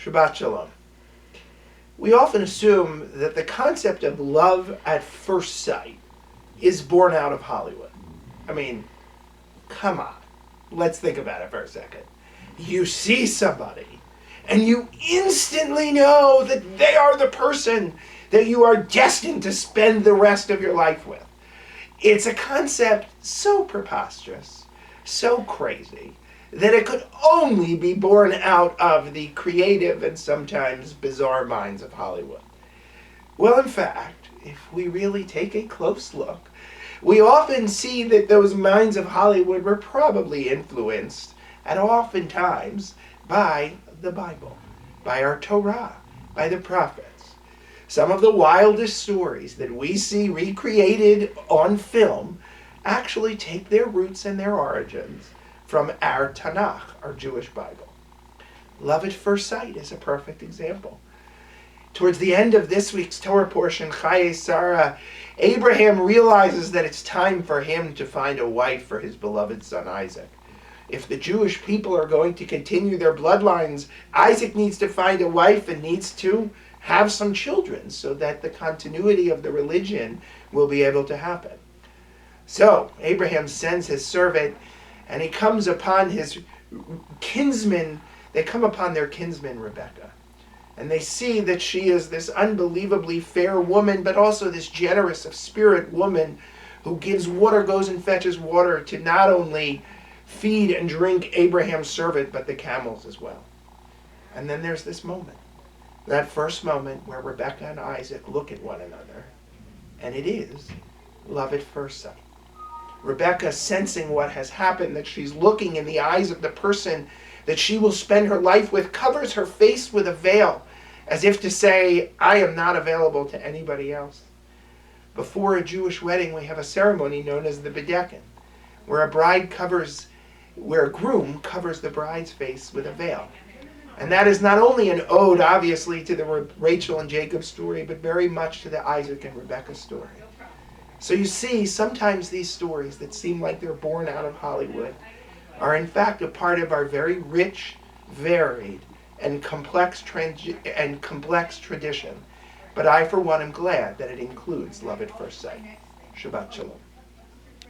Shabbat Shalom. We often assume that the concept of love at first sight is born out of Hollywood. I mean, come on. Let's think about it for a second. You see somebody, and you instantly know that they are the person that you are destined to spend the rest of your life with. It's a concept so preposterous, so crazy, that it could only be born out of the creative and sometimes bizarre minds of Hollywood. Well, in fact, if we really take a close look, we often see that those minds of Hollywood were probably influenced, and oftentimes, by the Bible, by our Torah, by the prophets. Some of the wildest stories that we see recreated on film actually take their roots and their origins from our Tanakh, our Jewish Bible. Love at first sight is a perfect example. Towards the end of this week's Torah portion, Chaye Sarah, Abraham realizes that it's time for him to find a wife for his beloved son Isaac. If the Jewish people are going to continue their bloodlines, Isaac needs to find a wife and needs to have some children so that the continuity of the religion will be able to happen. So Abraham sends his servant, and he comes upon his kinsman. They come upon their kinsman Rebekah. And they see that she is this unbelievably fair woman, but also this generous of spirit woman who gives water, goes and fetches water to not only feed and drink Abraham's servant, but the camels as well. And then there's this moment, that first moment where Rebekah and Isaac look at one another, and it is love at first sight. Rebekah, sensing what has happened, that she's looking in the eyes of the person that she will spend her life with, covers her face with a veil, as if to say, I am not available to anybody else. Before a Jewish wedding, we have a ceremony known as the Bedekin, where a groom covers the bride's face with a veil. And that is not only an ode, obviously, to the Rachel and Jacob story, but very much to the Isaac and Rebekah story. So you see, sometimes these stories that seem like they're born out of Hollywood are in fact a part of our very rich, varied, and complex tradition. But I, for one, am glad that it includes love at first sight. Shabbat Shalom.